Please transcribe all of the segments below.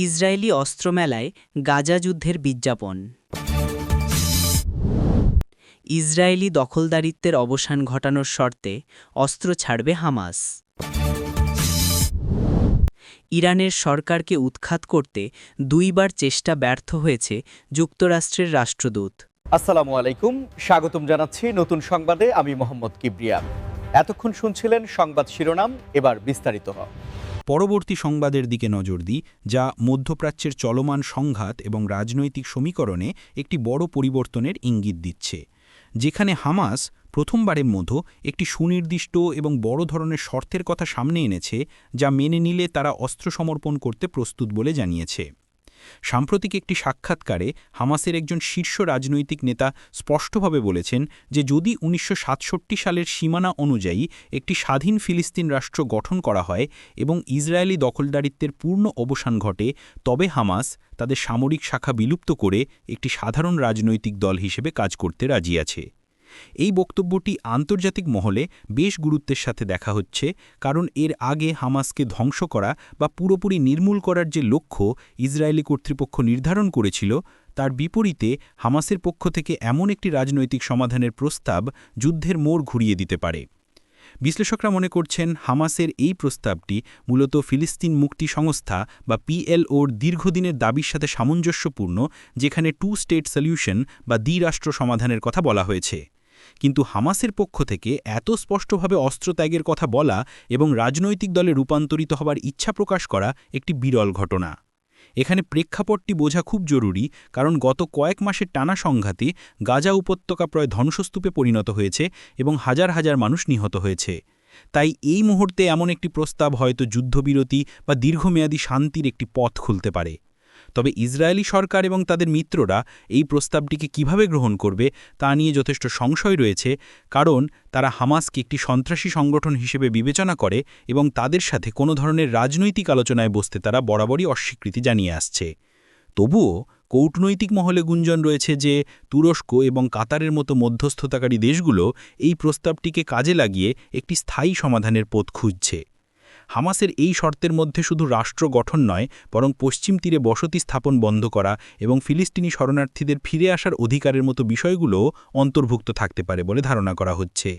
Israeli অস্ত্রমেলায় Gaza যুদ্ধের বিজ্ঞাপন। Israeli দখলদারিত্বের অবসান ঘটানোর শর্তে অস্ত্র ছাড়বে হামাস। ইরানের সরকারকে উৎখাত করতে দুইবার চেষ্টা ব্যর্থ হয়েছে যুক্তরাষ্ট্রের রাষ্ট্রদূত। আসসালামু আলাইকুম, স্বাগতম জানাচ্ছি নতুন সংবাদে। আমি মোহাম্মদ কিবরিয়া। এতক্ষণ শুনছিলেন সংবাদ শিরোনাম, এবার বিস্তারিত হয়। পরবর্তী সংবাদের দিকে নজর দিই, যা মধ্যপ্রাচ্যের চলমান সংঘাত এবং রাজনৈতিক সমীকরণে একটি বড় পরিবর্তনের ইঙ্গিত দিচ্ছে। যেখানে হামাস প্রথমবারের মতো একটি সুনির্দিষ্ট এবং বড় ধরনের শর্তের কথা সামনে এনেছে, যা মেনে নিলে তারা অস্ত্র সমর্পণ করতে প্রস্তুত বলে জানিয়েছে। সাম্প্রতিক একটি সাক্ষাৎকারে হামাসের একজন শীর্ষ রাজনৈতিক নেতা স্পষ্টভাবে বলেছেন যে যদি ১৯৬৭ সালের সীমানা অনুযায়ী একটি স্বাধীন ফিলিস্তিন রাষ্ট্র গঠন করা হয় এবং ইসরায়েলি দখলদারিত্বের পূর্ণ অবসান ঘটে, তবে হামাস তাদের সামরিক শাখা বিলুপ্ত করে একটি সাধারণ রাজনৈতিক দল হিসেবে কাজ করতে রাজি আছে। এই বক্তব্যটি আন্তর্জাতিক মহলে বেশ গুরুত্বের সাথে দেখা হচ্ছে, কারণ এর আগে হামাসকে ধ্বংস করা বা পুরোপুরি নির্মূল করার যে লক্ষ্য ইসরায়েলি কর্তৃপক্ষ নির্ধারণ করেছিল, তার বিপরীতে হামাসের পক্ষ থেকে এমন একটি রাজনৈতিক সমাধানের প্রস্তাব যুদ্ধের মোড় ঘুরিয়ে দিতে পারে। বিশ্লেষকরা মনে করছেন হামাসের এই প্রস্তাবটি মূলত ফিলিস্তিন মুক্তি সংস্থা বা পিএলওর দীর্ঘদিনের দাবির সাথে সামঞ্জস্যপূর্ণ, যেখানে টু স্টেট সলিউশন বা দ্বিরাষ্ট্র সমাধানের কথা বলা হয়েছে। কিন্তু হামাসের পক্ষ থেকে এত স্পষ্টভাবে অস্ত্রত্যাগের কথা বলা এবং রাজনৈতিক দলে রূপান্তরিত হবার ইচ্ছা প্রকাশ করা একটি বিরল ঘটনা। এখানে প্রেক্ষাপটটি বোঝা খুব জরুরি, কারণ গত কয়েক মাসের টানা সংঘাতে গাজা উপত্যকা প্রায় ধ্বংসস্তূপে পরিণত হয়েছে এবং হাজার হাজার মানুষ নিহত হয়েছে। তাই এই মুহূর্তে এমন একটি প্রস্তাব হয়তো যুদ্ধবিরতি বা দীর্ঘমেয়াদী শান্তির একটি পথ খুলতে পারে। তবে ইসরায়েলি সরকার এবং তাদের মিত্ররা এই প্রস্তাবটিকে কিভাবে গ্রহণ করবে তা নিয়ে যথেষ্ট সংশয় রয়েছে, কারণ তারা হামাসকে একটি সন্ত্রাসী সংগঠন হিসেবে বিবেচনা করে এবং তাদের সাথে কোনো ধরনের রাজনৈতিক আলোচনায় বসতে তারা বরাবরই অস্বীকৃতি জানিয়ে আসছে। তবুও কূটনৈতিক মহলে গুঞ্জন রয়েছে যে তুরস্ক এবং কাতারের মতো মধ্যস্থতাকারী দেশগুলো এই প্রস্তাবটিকে কাজে লাগিয়ে একটি স্থায়ী সমাধানের পথ খুঁজছে। হামাসের এই শর্তের মধ্যে শুধু রাষ্ট্র গঠন নয়, বরং পশ্চিম তীরে বসতি স্থাপন বন্ধ করা এবং ফিলিস্তিনি শরণার্থীদের ফিরে আসার অধিকারের মতো বিষয়গুলোও অন্তর্ভুক্ত থাকতে পারে বলে ধারণা করা হচ্ছে।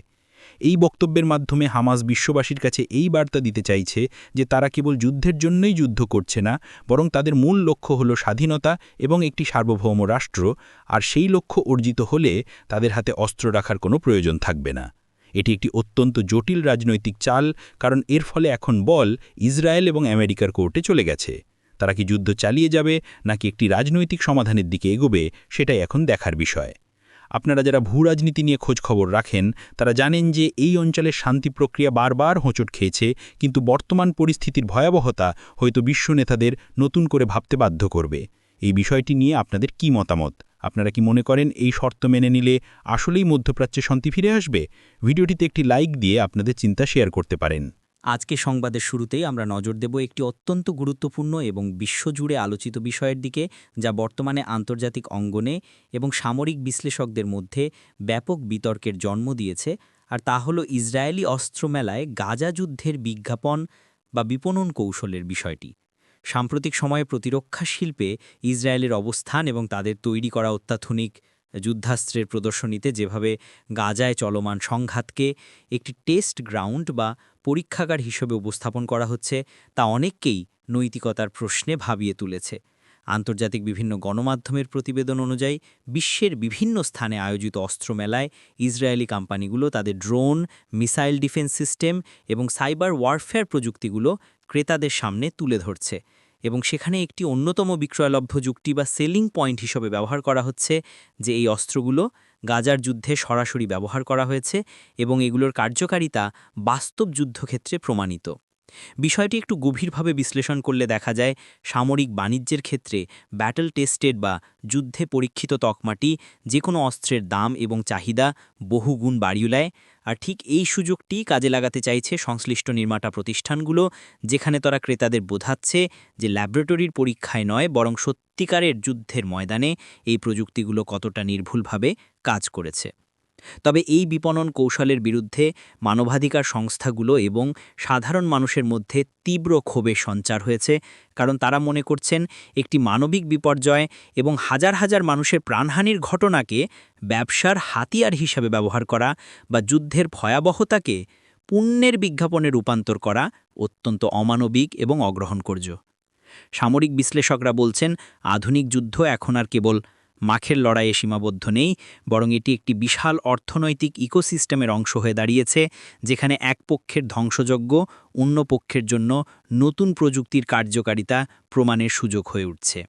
এই বক্তব্যের মাধ্যমে হামাস বিশ্ববাসীর কাছে এই বার্তা দিতে চাইছে যে তারা কেবল যুদ্ধের জন্যই যুদ্ধ করছে না, বরং তাদের মূল লক্ষ্য হল স্বাধীনতা এবং একটি সার্বভৌম রাষ্ট্র, আর সেই লক্ষ্য অর্জিত হলে তাদের হাতে অস্ত্র রাখার কোনো প্রয়োজন থাকবে না। এটি একটি অত্যন্ত জটিল রাজনৈতিক চাল, কারণ এর ফলে এখন বল ইসরায়েল এবং আমেরিকার কোর্টে চলে গেছে। তারা কি যুদ্ধ চালিয়ে যাবে নাকি একটি রাজনৈতিক সমাধানের দিকে এগোবে, সেটাই এখন দেখার বিষয়। আপনারা যারা ভূরাজনীতি নিয়ে খোঁজ খবর রাখেন, তারা জানেন যে এই অঞ্চলের শান্তি প্রক্রিয়া বারবার হোঁচট খেয়েছে, কিন্তু বর্তমান পরিস্থিতির ভয়াবহতা হয়তো বিশ্ব নেতাদের নতুন করে ভাবতে বাধ্য করবে। এই বিষয়টি নিয়ে আপনাদের কি মতামত? আপনারা কি মনে করেন এই শর্ত মেনে নিলে আসলেই মধ্যপ্রাচ্যে শান্তি ফিরে আসবে? ভিডিওটিতে একটি লাইক দিয়ে আপনাদের চিন্তা শেয়ার করতে পারেন। আজকে সংবাদের শুরুতেই আমরা নজর দেব একটি অত্যন্ত গুরুত্বপূর্ণ এবং বিশ্বজুড়ে আলোচিত বিষয়ের দিকে, যা বর্তমানে আন্তর্জাতিক অঙ্গনে এবং সামরিক বিশ্লেষকদের মধ্যে ব্যাপক বিতর্কের জন্ম দিয়েছে, আর তা হল ইসরায়েলি অস্ত্রমেলায় গাজা যুদ্ধের বিজ্ঞাপন বা বিপণন কৌশলের বিষয়টি। সাম্প্রতিক সময়ে প্রতিরক্ষা শিল্পে ইসরায়েলের অবস্থান এবং তাদের তৈরি করা অত্যাধুনিক যুদ্ধাস্ত্রের প্রদর্শনীতে যেভাবে গাজায় চলমান সংঘাতকে একটি টেস্ট গ্রাউন্ড বা পরীক্ষাগার হিসেবে উপস্থাপন করা হচ্ছে, তা অনেককেই নৈতিকতার প্রশ্নে ভাবিয়ে তুলেছে। আন্তর্জাতিক বিভিন্ন গণমাধ্যমের প্রতিবেদন অনুযায়ী বিশ্বের বিভিন্ন স্থানে আয়োজিত অস্ত্রমেলায় ইসরায়েলি কোম্পানিগুলো তাদের ড্রোন, মিসাইল ডিফেন্স সিস্টেম এবং সাইবার ওয়ারফেয়ার প্রযুক্তিগুলো ক্রেতাদের সামনে তুলে ধরছে, এবং সেখানে একটি অন্যতম বিক্রয়লভ্য যুক্তি বা সেলিং পয়েন্ট হিসেবে ব্যবহার করা হচ্ছে যে এই অস্ত্রগুলো গাজার যুদ্ধে সরাসরি ব্যবহার করা হয়েছে এবং এগুলোর কার্যকারিতা বাস্তব যুদ্ধক্ষেত্রে প্রমাণিত। বিষয়টি একটু গভীরভাবে বিশ্লেষণ করলে দেখা যায় সামরিক বাণিজ্যের ক্ষেত্রে ব্যাটল টেস্টেড বা যুদ্ধে পরীক্ষিত তকমাটি যে কোনো অস্ত্রের দাম এবং চাহিদা বহুগুণ বাড়িয়ে দেয়, আর ঠিক এই সুযোগটি কাজে লাগাতে চাইছে সংশ্লিষ্ট নির্মাতা প্রতিষ্ঠানগুলো, যেখানে তারা ক্রেতাদের বোঝাচ্ছে যে ল্যাবরেটরির পরীক্ষায় নয়, বরং সত্যিকারের যুদ্ধের ময়দানে এই প্রযুক্তিগুলো কতটা নির্ভুলভাবে কাজ করেছে। তবে এই বিপণন কৌশলের বিরুদ্ধে মানবাধিকার সংস্থাগুলো এবং সাধারণ মানুষের মধ্যে তীব্র ক্ষোভের সঞ্চার হয়েছে, কারণ তারা মনে করছেন একটি মানবিক বিপর্যয় এবং হাজার হাজার মানুষের প্রাণহানির ঘটনাকে ব্যবসার হাতিয়ার হিসাবে ব্যবহার করা বা যুদ্ধের ভয়াবহতাকে পুণ্যের বিজ্ঞাপনে রূপান্তর করা অত্যন্ত অমানবিক এবং অগ্রহণকর্য। সামরিক বিশ্লেষকরা বলছেন, আধুনিক যুদ্ধ এখন আর কেবল মাখের লড়াইয়ে সীমাবদ্ধ নেই, বরং এটি একটি বিশাল অর্থনৈতিক ইকোসিস্টেমের অংশ হয়ে দাঁড়িয়েছে, যেখানে এক পক্ষের ধ্বংসযজ্ঞ অন্য পক্ষের জন্য নতুন প্রযুক্তির কার্যকারিতা প্রমাণের সুযোগ হয়ে উঠছে।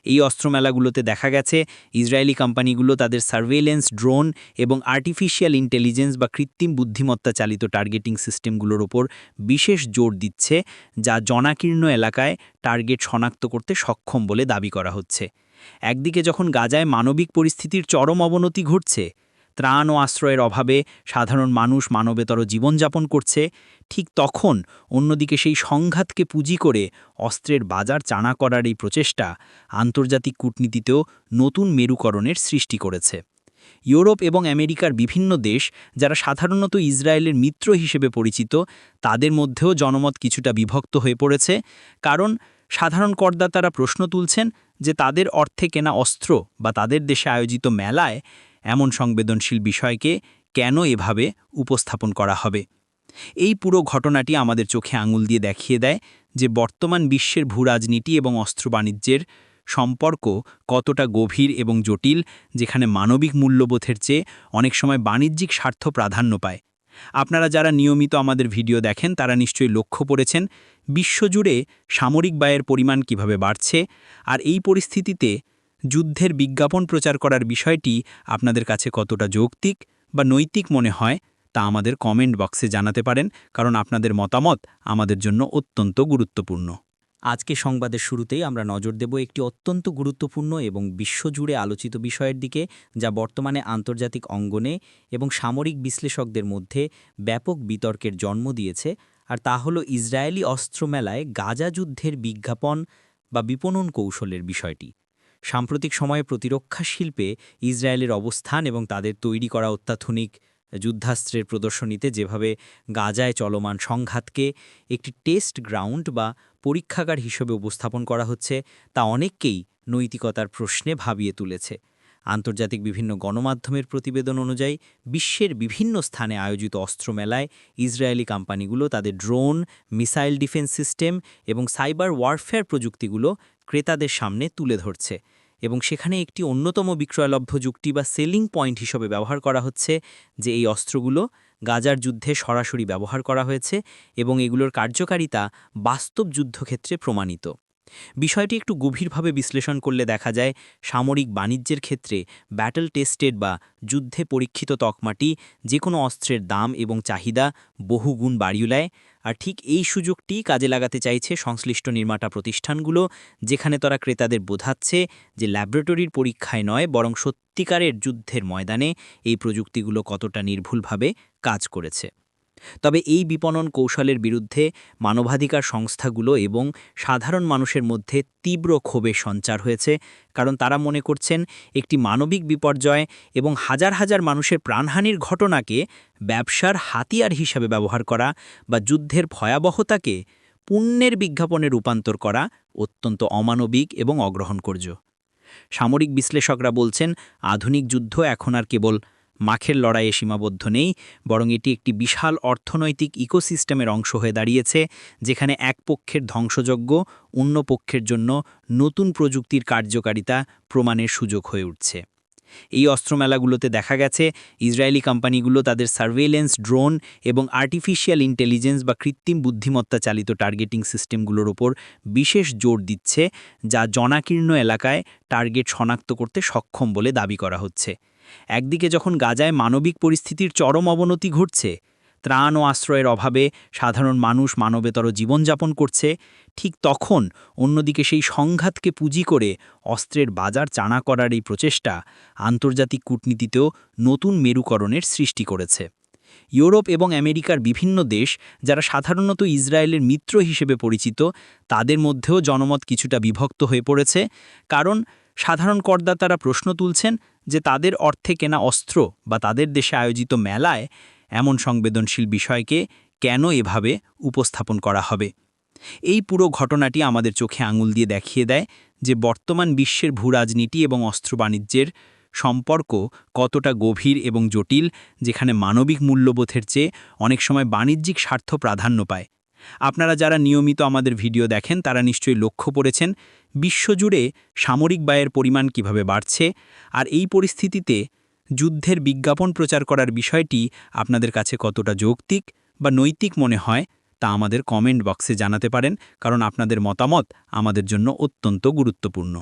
এই অস্ত্রমেলাগুলোতে দেখা গেছে ইসরায়েলি কোম্পানিগুলো তাদের সার্ভেইলেন্স ড্রোন এবং আর্টিফিশিয়াল ইন্টেলিজেন্স বা কৃত্রিম বুদ্ধিমত্তা চালিত টার্গেটিং সিস্টেমগুলোর ওপর বিশেষ জোর দিচ্ছে, যা জনাকীর্ণ এলাকায় টার্গেট শনাক্ত করতে সক্ষম বলে দাবি করা হচ্ছে। একদিকে যখন গাজায় মানবিক পরিস্থিতির চরম অবনতি ঘটছে, ত্রাণ ও আশ্রয়ের অভাবে সাধারণ মানুষ মানবেতর জীবনযাপন করছে, ঠিক তখন অন্যদিকে সেই সংঘাতকে পুঁজি করে অস্ত্রের বাজার চাঙা করার এই প্রচেষ্টা আন্তর্জাতিক কূটনীতিতেও নতুন মেরুকরণের সৃষ্টি করেছে। ইউরোপ এবং আমেরিকার বিভিন্ন দেশ, যারা সাধারণত ইসরায়েলের মিত্র হিসেবে পরিচিত, তাদের মধ্যেও জনমত কিছুটা বিভক্ত হয়ে পড়েছে, কারণ সাধারণ করদাতারা প্রশ্ন তুলছেন যে তাদের অর্থে কেনা অস্ত্র বা তাদের দেশে আয়োজিত মেলায় এমন সংবেদনশীল বিষয়কে কেন এভাবে উপস্থাপন করা হবে। এই পুরো ঘটনাটি আমাদের চোখে আঙুল দিয়ে দেখিয়ে দেয় যে বর্তমান বিশ্বের ভূরাজনীতি এবং অস্ত্র বাণিজ্যের সম্পর্ক কতটা গভীর এবং জটিল, যেখানে মানবিক মূল্যবোধের চেয়ে অনেক সময় বাণিজ্যিক স্বার্থ প্রাধান্য পায়। আপনারা যারা নিয়মিত আমাদের ভিডিও দেখেন তারা নিশ্চয়ই লক্ষ্য করেছেন বিশ্বজুড়ে সামরিক ব্যয়ের পরিমাণ কিভাবে বাড়ছে, আর এই পরিস্থিতিতে যুদ্ধের বিজ্ঞাপন প্রচার করার বিষয়টি আপনাদের কাছে কতটা যৌক্তিক বা নৈতিক মনে হয় তা আমাদের কমেন্ট বক্সে জানাতে পারেন, কারণ আপনাদের মতামত আমাদের জন্য অত্যন্ত গুরুত্বপূর্ণ। আজকে সংবাদের শুরুতেই আমরা নজর দেব একটি অত্যন্ত গুরুত্বপূর্ণ এবং বিশ্বজুড়ে আলোচিত বিষয়ের দিকে, যা বর্তমানে আন্তর্জাতিক অঙ্গনে এবং সামরিক বিশ্লেষকদের মধ্যে ব্যাপক বিতর্কের জন্ম দিয়েছে, আর তা হল ইসরায়েলি অস্ত্রমেলায় গাজা যুদ্ধের বিজ্ঞাপন বা বিপণন কৌশলের বিষয়টি। সাম্প্রতিক সময়ে প্রতিরক্ষা শিল্পে ইসরায়েলের অবস্থান এবং তাদের তৈরি করা অত্যাধুনিক যুদ্ধাস্ত্রের প্রদর্শনীতে যেভাবে গাজায় চলমান সংঘাতকে একটি টেস্ট গ্রাউন্ড বা পরীক্ষাগার হিসেবে উপস্থাপন করা হচ্ছে, তা অনেককেই নৈতিকতার প্রশ্নে ভাবিয়ে তুলেছে। আন্তর্জাতিক বিভিন্ন গণমাধ্যমের প্রতিবেদন অনুযায়ী বিশ্বের বিভিন্ন স্থানে আয়োজিত অস্ত্রমেলায় ইসরায়েলি কোম্পানিগুলো তাদের ড্রোন, মিসাইল ডিফেন্স সিস্টেম এবং সাইবার ওয়ারফেয়ার প্রযুক্তিগুলো ক্রেতাদের সামনে তুলে ধরছে, এবং সেখানে একটি অন্যতম বিক্রয়লভ্য যুক্তি বা সেলিং পয়েন্ট হিসেবে ব্যবহার করা হচ্ছে যে এই অস্ত্রগুলো গাজার যুদ্ধে সরাসরি ব্যবহার করা হয়েছে এবং এগুলোর কার্যকারিতা বাস্তব যুদ্ধক্ষেত্রে প্রমাণিত। বিষয়টি একটু গভীরভাবে বিশ্লেষণ করলে দেখা যায় সামরিক বাণিজ্যের ক্ষেত্রে ব্যাটল টেস্টেড বা যুদ্ধে পরীক্ষিত তকমাটি যে কোনো অস্ত্রের দাম এবং চাহিদা বহুগুণ বাড়িয়ে দেয়, আর ঠিক এই সুযোগটি কাজে লাগাতে চাইছে সংশ্লিষ্ট নির্মাতা প্রতিষ্ঠানগুলো, যেখানে তারা ক্রেতাদের বোঝাচ্ছে যে ল্যাবরেটরির পরীক্ষায় নয় বরং সত্যিকারের যুদ্ধের ময়দানে এই প্রযুক্তিগুলো কতটা নির্ভুলভাবে কাজ করেছে। তবে এই বিপণন কৌশলের বিরুদ্ধে মানবাধিকার সংস্থাগুলো এবং সাধারণ মানুষের মধ্যে তীব্র ক্ষোভের সঞ্চার হয়েছে, কারণ তারা মনে করছেন একটি মানবিক বিপর্যয় এবং হাজার হাজার মানুষের প্রাণহানির ঘটনাকে ব্যবসার হাতিয়ার হিসাবে ব্যবহার করা বা যুদ্ধের ভয়াবহতাকে পুণ্যের বিজ্ঞাপনে রূপান্তর করা অত্যন্ত অমানবিক এবং অগ্রহণকর্য। সামরিক বিশ্লেষকরা বলছেন, আধুনিক যুদ্ধ এখন আর কেবল মাখের লড়াইয়ে সীমাবদ্ধ নেই, বরং এটি একটি বিশাল অর্থনৈতিক ইকোসিস্টেমের অংশ হয়ে দাঁড়িয়েছে, যেখানে এক পক্ষের ধ্বংসযজ্ঞ অন্য পক্ষের জন্য নতুন প্রযুক্তির কার্যকারিতা প্রমাণের সুযোগ হয়ে উঠছে। এই অস্ত্রমেলাগুলোতে দেখা গেছে ইসরায়েলি কোম্পানিগুলো তাদের সার্ভেইলেন্স ড্রোন এবং আর্টিফিশিয়াল ইন্টেলিজেন্স বা কৃত্রিম বুদ্ধিমত্তা চালিত টার্গেটিং সিস্টেমগুলোর ওপর বিশেষ জোর দিচ্ছে, যা জনাকীর্ণ এলাকায় টার্গেট শনাক্ত করতে সক্ষম বলে দাবি করা হচ্ছে। একদিকে যখন গাজায় মানবিক পরিস্থিতির চরম অবনতি ঘটছে, ত্রাণ ও আশ্রয়ের অভাবে সাধারণ মানুষ মানবেতর জীবনযাপন করছে, ঠিক তখন অন্যদিকে সেই সংঘাতকে পুঁজি করে অস্ত্রের বাজার চাঙা করার এই প্রচেষ্টা আন্তর্জাতিক কূটনীতিতেও নতুন মেরুকরণের সৃষ্টি করেছে। ইউরোপ এবং আমেরিকার বিভিন্ন দেশ, যারা সাধারণত ইসরায়েলের মিত্র হিসেবে পরিচিত, তাদের মধ্যেও জনমত কিছুটা বিভক্ত হয়ে পড়েছে, কারণ সাধারণ করদাতারা প্রশ্ন তুলছেন যে তাদের অর্থে কেনা অস্ত্র বা তাদের দেশে আয়োজিত মেলায় এমন সংবেদনশীল বিষয়কে কেন এভাবে উপস্থাপন করা হবে। এই পুরো ঘটনাটি আমাদের চোখে আঙুল দিয়ে দেখিয়ে দেয় যে বর্তমান বিশ্বের ভূরাজনীতি এবং অস্ত্র বাণিজ্যের সম্পর্ক কতটা গভীর এবং জটিল, যেখানে মানবিক মূল্যবোধের চেয়ে অনেক সময় বাণিজ্যিক স্বার্থ প্রাধান্য পায়। আপনারা যারা নিয়মিত আমাদের ভিডিও দেখেন তারা নিশ্চয়ই লক্ষ্য করেছেন বিশ্বজুড়ে সামরিক ব্যয়ের পরিমাণ কিভাবে বাড়ছে, আর এই পরিস্থিতিতে যুদ্ধের বিজ্ঞাপন প্রচার করার বিষয়টি আপনাদের কাছে কতটা যৌক্তিক বা নৈতিক মনে হয় তা আমাদের কমেন্ট বক্সে জানাতে পারেন, কারণ আপনাদের মতামত আমাদের জন্য অত্যন্ত গুরুত্বপূর্ণ।